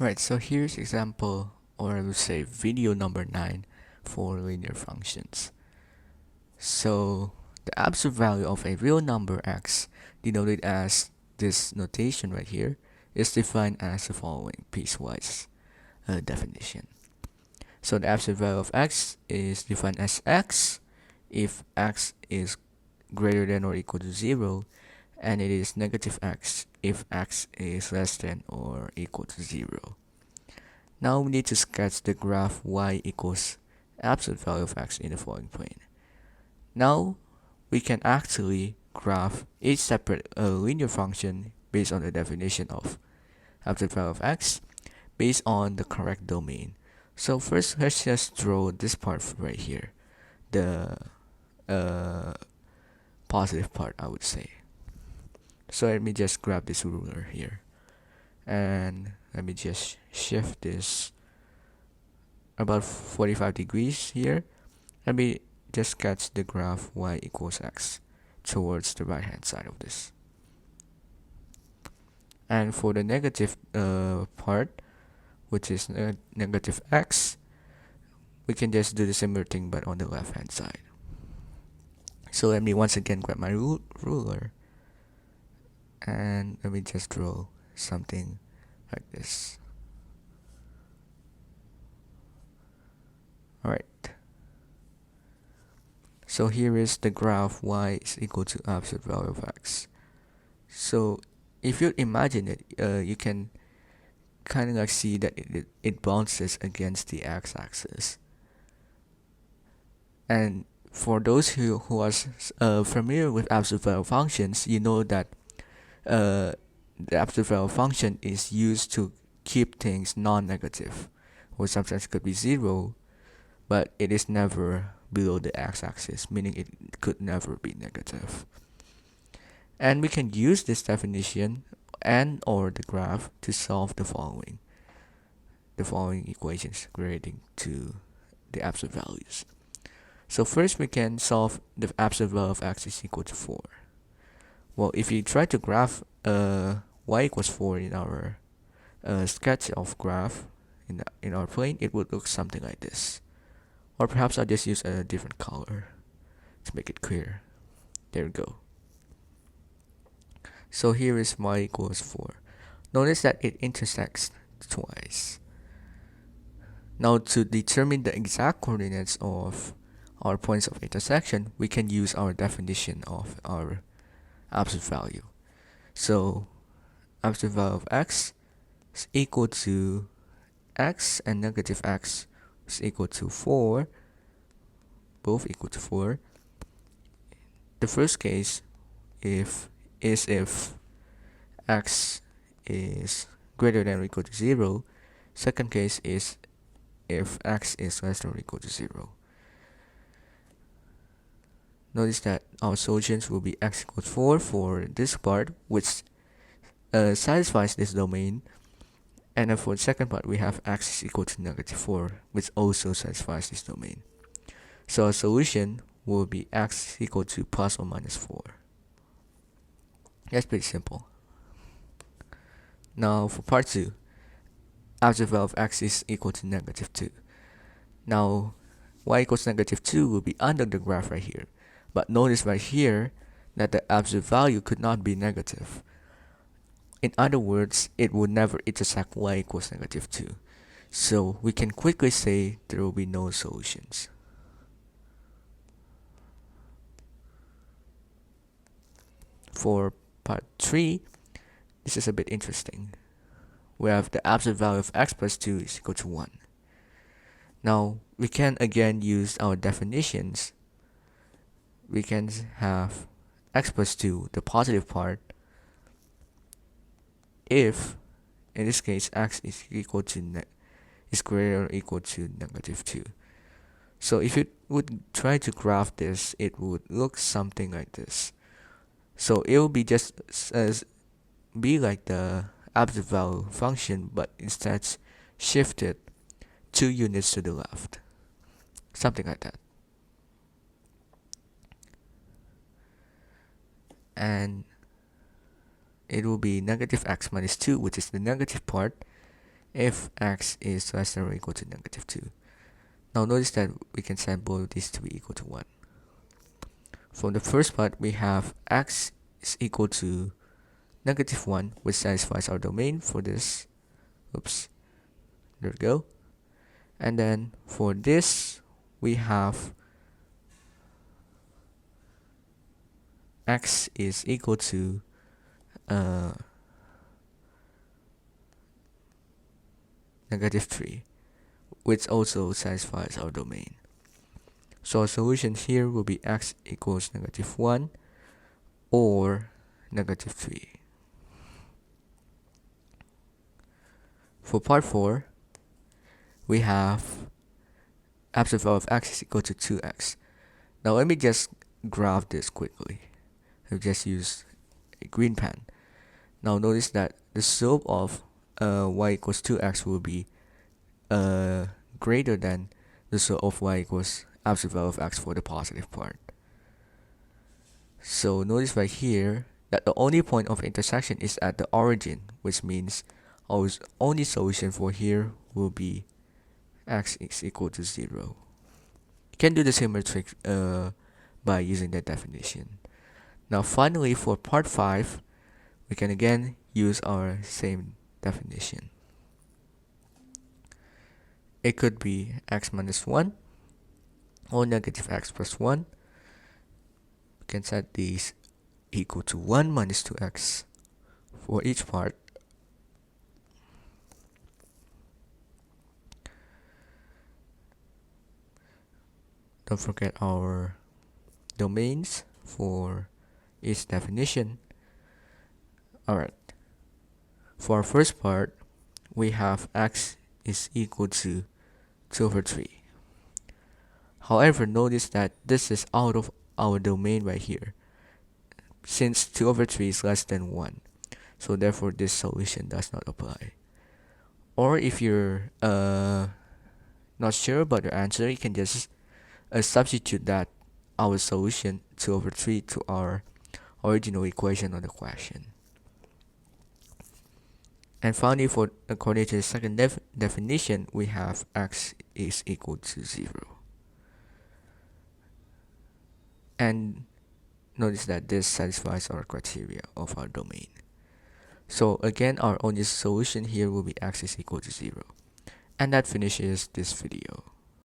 Right, so here's example, or I would say video number 9 for linear functions. So the absolute value of a real number x, denoted as this notation right here, is defined as the following piecewise definition. So the absolute value of x is defined as x if x is greater than or equal to 0, and it is negative x if x is less than or equal to 0. Now we need to sketch the graph y equals absolute value of x in the following plane. Now we can actually graph each separate linear function based on the definition of absolute value of x based on the correct domain. So first, let's just draw this part right here, the positive part, I would say. So let me just grab this ruler here, and let me just shift this about 45 degrees here. Let me just sketch the graph y equals x towards the right hand side of this. And for the negative part, which is negative x, we can just do the similar thing but on the left hand side. So let me once again grab my ruler, and let me just draw something like this. Alright. So here is the graph y is equal to absolute value of x. So if you imagine it, you can kind of like see that it bounces against the x-axis. And for those who are familiar with absolute value functions, you know that the absolute value function is used to keep things non-negative, or sometimes it could be 0, but it is never below the x-axis, meaning it could never be negative. And we can use this definition and or the graph to solve the following equations relating to the absolute values. So first we can solve the absolute value of x is equal to 4. Well, if you try to graph y equals 4 in our sketch of graph in our plane, it would look something like this. Or perhaps I'll just use a different color to make it clear. There we go. So here is y equals 4. Notice that it intersects twice. Now to determine the exact coordinates of our points of intersection, we can use our definition of our absolute value. So absolute value of x is equal to x, and negative x is equal to 4, both equal to 4. The first case if x is greater than or equal to 0. Second case is if x is less than or equal to 0. Notice that our solutions will be x equals 4 for this part, which satisfies this domain, and then for the second part we have x is equal to negative 4, which also satisfies this domain. So our solution will be x equal to plus or minus 4. That's pretty simple. Now for part 2, absolute value of x is equal to negative 2. Now y equals negative 2 will be under the graph right here. But notice right here that the absolute value could not be negative. In other words, it would never intersect y equals negative 2. So we can quickly say there will be no solutions. For part 3, this is a bit interesting. We have the absolute value of x plus 2 is equal to 1. Now we can again use our definitions. We can have x plus 2, the positive part, if in this case x is equal to is greater or equal to negative 2. So if you would try to graph this, it would look something like this. So it will be just be like the absolute value function, but instead shifted 2 units to the left, something like that. And it will be negative x minus 2, which is the negative part, if x is less than or equal to negative 2. Now notice that we can set both of these to be equal to 1. For the first part, we have x is equal to negative 1, which satisfies our domain for this. Oops, there we go. And then for this, we have x is equal to negative 3, which also satisfies our domain. So our solution here will be x equals negative 1 or negative 3. For part 4, we have absolute value of x is equal to 2x. Now let me just graph this quickly. I'll just use a green pen. Now notice that the slope of y equals 2x will be greater than the slope of y equals absolute value of x for the positive part. So notice right here that the only point of intersection is at the origin, which means our only solution for here will be x is equal to 0. You can do the similar trick by using that definition. Now finally, for part 5, we can again use our same definition. It could be x minus 1 or negative x plus 1. We can set these equal to 1 minus 2x for each part. Don't forget our domains for each definition. Alright, for our first part, we have x is equal to 2 over 3. However, notice that this is out of our domain right here, since 2 over 3 is less than 1. So therefore, this solution does not apply. Or if you're not sure about your answer, you can just substitute that our solution 2 over 3 to our original equation of the question. And finally, according to the second definition, we have x is equal to 0. And notice that this satisfies our criteria of our domain. So again, our only solution here will be x is equal to 0. And that finishes this video.